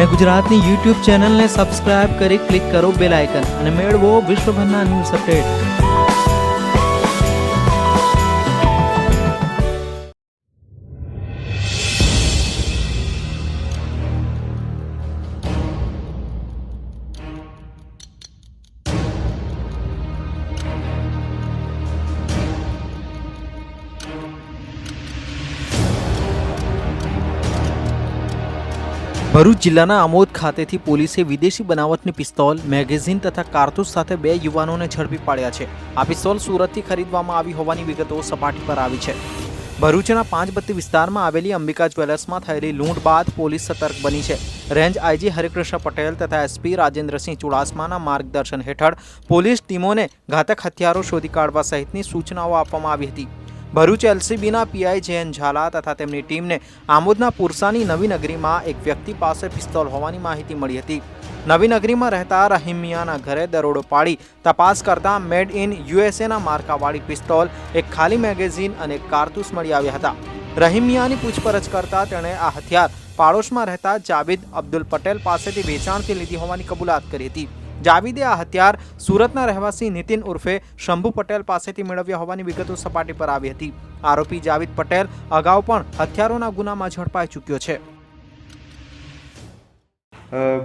અને ગુજરાતની YouTube ચેનલને સબસ્ક્રાઇબ કરી ક્લિક કરો બેલ આઇકન અને મેળવો વિશ્વભરના ન્યૂઝ અપડેટ। ભરૂચ જિલ્લાના આમોદ ખાતેથી પોલીસે વિદેશી બનાવટની પિસ્તોલ, મેગેઝીન તથા કારતૂસ સાથે 2 યુવાનોને ઝડપી પાડ્યા છે। આ પિસ્તોલ સુરતથી ખરીદવામાં આવી હોવાની વિગતો સપાટી પર આવી છે। ભરૂચના 5 વિસ્તારમાં આવેલી અંબિકા જ્વેલર્સમાં થયેલી લૂંટ બાદ પોલીસ સતર્ક બની છે। રેન્જ આઈજી હરિકૃષ્ણ પટેલ તથા એસપી રાજેન્દ્રસિંહ ચુડાસમાના માર્ગદર્શન હેઠળ પોલીસ ટીમોને ઘાતક હથિયારો શોધી કાઢવા સહિતની સૂચનાઓ આપવામાં આવી હતી। ભરૂચ એલસીબીના પીઆઈ જયન ઝાલા તથા તેમની ટીમને આમોદના પુરસાની નવીનગરીમાં એક વ્યક્તિ પાસે પિસ્તોલ હોવાની માહિતી મળી હતી। નવીનગરીમાં રહેતા રહીમ મિયાના ઘરે દરોડો પાડી તપાસ કરતા મેડ ઇન યુએસએના માર્કાવાળી પિસ્તોલ, એક ખાલી મેગેઝીન અને કારતૂસ મળી આવ્યા હતા। રહીમ મિયાની પૂછપરછ કરતા તેણે આ હથિયાર પાડોશમાં રહેતા જાવેદ અબ્દુલ પટેલ પાસેથી વેચાણથી લીધી હોવાની કબૂલાત કરી હતી। જાવેદે આ હથિયાર સુરતના રહેવાસી નીતિન ઉર્ફે શંભુ પટેલ પાસેથી મેળવ્યા હોવાની વિગતો સપાટી પર આવી હતી। આરોપી જાવેદ પટેલ અગાઉ પણ હથિયારોના ગુનામાં ઝડપાઈ चुक्यो है।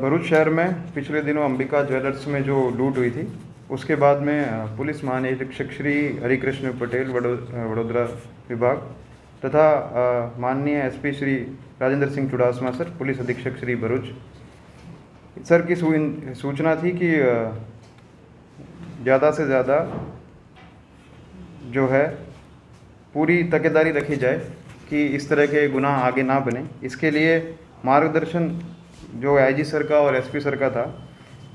भरूच शहर में पिछले दिनों अंबिका ज्वेलर्स में जो लूट हुई थी, उसके बाद में पुलिस महानिरीक्षक श्री हरिकृष्ण पटेल वडोदरा विभाग तथा माननीय SP Shri Rajendra Singh Chudasama sir, police अधीक्षक श्री भरूच सर की सूचना थी कि ज़्यादा से ज़्यादा जो है पूरी तकेदारी रखी जाए कि इस तरह के गुनाह आगे ना बने। इसके लिए मार्गदर्शन जो आईजी सर का और एसपी सर का था,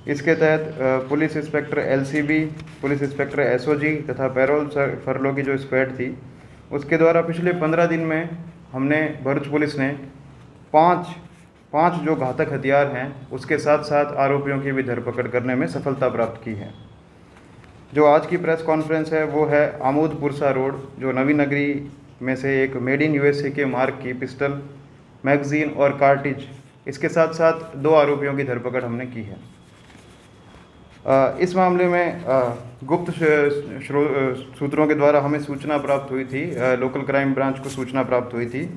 इसके तहत police inspector LCB, police inspector SOG तथा पैरोल फरलो की जो स्क्वाड थी, उसके द्वारा पिछले 15 दिन में हमने भरूच पुलिस ने पाँच जो घातक हथियार हैं, उसके साथ साथ आरोपियों की भी धरपकड़ करने में सफलता प्राप्त की है। जो आज की प्रेस कॉन्फ्रेंस है वो है आमोद पुरसा रोड, जो नवीनगरी में से एक मेड इन यूएसए के मार्क की पिस्टल, मैगजीन और कार्टिज, इसके साथ साथ 2 आरोपियों की धरपकड़ हमने की है। इस मामले में गुप्त सूत्रों के द्वारा हमें सूचना प्राप्त हुई थी, लोकल क्राइम ब्रांच को सूचना प्राप्त हुई थी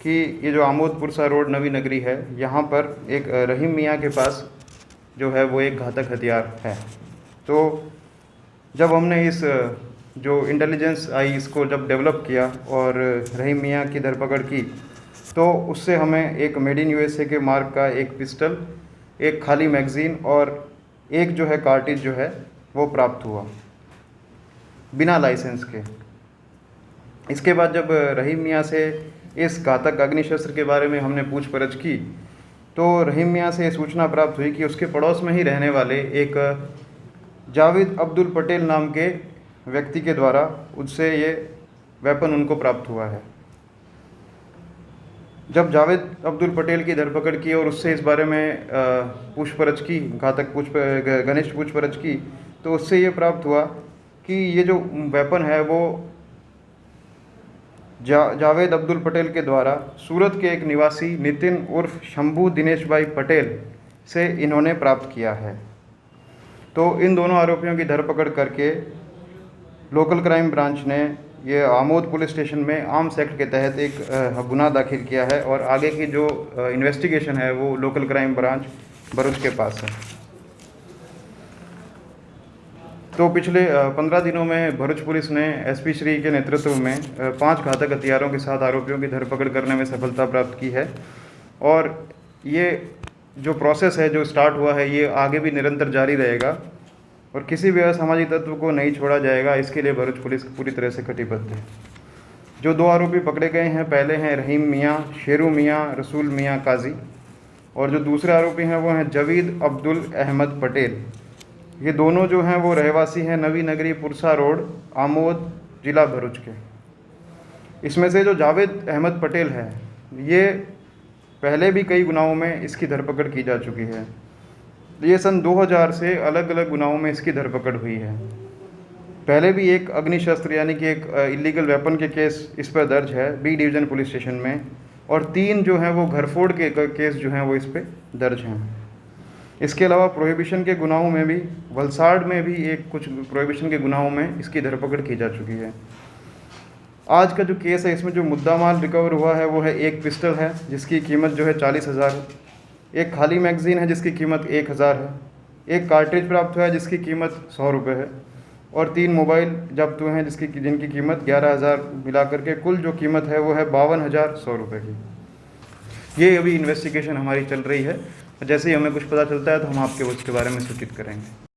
कि ये जो आमोद पुरसा रोड नवी नगरी है, यहाँ पर एक रहीम मियाँ के पास जो है वो एक घातक हथियार है। तो जब हमने इस जो इंटेलिजेंस आई इसको जब डेवलप किया और रहीम मियाँ की धरपकड़ की, तो उससे हमें एक मेड इन यूएसए के मार्क का एक पिस्टल, एक खाली मैगज़ीन और एक जो है कार्टिज जो है वो प्राप्त हुआ बिना लाइसेंस के। इसके बाद जब रहीम मियाँ से इस घातक अग्निशस्त्र के बारे में हमने पूछपरछ की, तो रहीम मियाँ से सूचना प्राप्त हुई कि उसके पड़ोस में ही रहने वाले एक जावेद अब्दुल पटेल नाम के व्यक्ति के द्वारा उससे ये वेपन उनको प्राप्त हुआ है। जब जावेद अब्दुल पटेल की धरपकड़ की और उससे इस बारे में पूछपरछ की, घनिष्ठ पूछपरछ की, तो उससे ये प्राप्त हुआ कि ये जो वेपन है वो जावेद अब्दुल पटेल के द्वारा सूरत के एक निवासी नितिन उर्फ शंभू दिनेश भाई पटेल से इन्होंने प्राप्त किया है। तो इन दोनों आरोपियों की धरपकड़ करके लोकल क्राइम ब्रांच ने ये आमोद पुलिस स्टेशन में आर्म्स एक्ट के तहत एक गुनाह दाखिल किया है और आगे की जो इन्वेस्टिगेशन है वो लोकल क्राइम ब्रांच भरूच के पास है। तो पिछले 15 दिनों में भरूच पुलिस ने एसपी श्री के नेतृत्व में 5 घातक हथियारों के साथ आरोपियों की धरपकड़ करने में सफलता प्राप्त की है। और ये जो प्रोसेस है जो स्टार्ट हुआ है, ये आगे भी निरंतर जारी रहेगा और किसी भी असामाजिक तत्व को नहीं छोड़ा जाएगा। इसके लिए भरूच पुलिस पूरी तरह से कटिबद्ध है। जो 2 आरोपी पकड़े गए हैं, पहले हैं रहीम मियाँ, शेरू मियाँ, रसूल मियाँ काजी, और जो दूसरे आरोपी हैं वो हैं जावेद अब्दुल अहमद पटेल। ये दोनों जो हैं वो रहवासी हैं नवी नगरी पुरसा रोड, आमोद, जिला भरूच के। इसमें से जो जावेद अहमद पटेल है, ये पहले भी कई गुनाहों में इसकी धरपकड़ की जा चुकी है। ये सन 2000 से अलग अलग गुनाहों में इसकी धरपकड़ हुई है। पहले भी एक अग्निशस्त्र यानी कि एक इलीगल वेपन के केस इस पर दर्ज है बी डिवीज़न पुलिस स्टेशन में, और 3 जो हैं वो घरफोड़ के केस जो हैं वो इस पे दर्ज हैं। इसके अलावा प्रोहिबिशन के गुनाहों में भी वलसाड़ में भी कुछ प्रोहिबिशन के गुनाहों में इसकी धरपकड़ की जा चुकी है। आज का जो केस है इसमें जो मुद्दा माल रिकवर हुआ है वो है एक पिस्टल है जिसकी कीमत जो है 40,000 है, एक खाली मैगज़ीन है जिसकी कीमत 1,000 है, एक कार्ट्रिज प्राप्त हुआ है जिसकी कीमत 100 रुपये है और 3 मोबाइल जब्त हुए हैं जिनकी कीमत 11,000 मिला करके कुल जो कीमत है वो है 52,100 रुपये की। ये अभी इन्वेस्टिगेशन हमारी चल रही है, जैसे ही हमें कुछ पता चलता है तो हम आपके उसके बारे में सूचित करेंगे।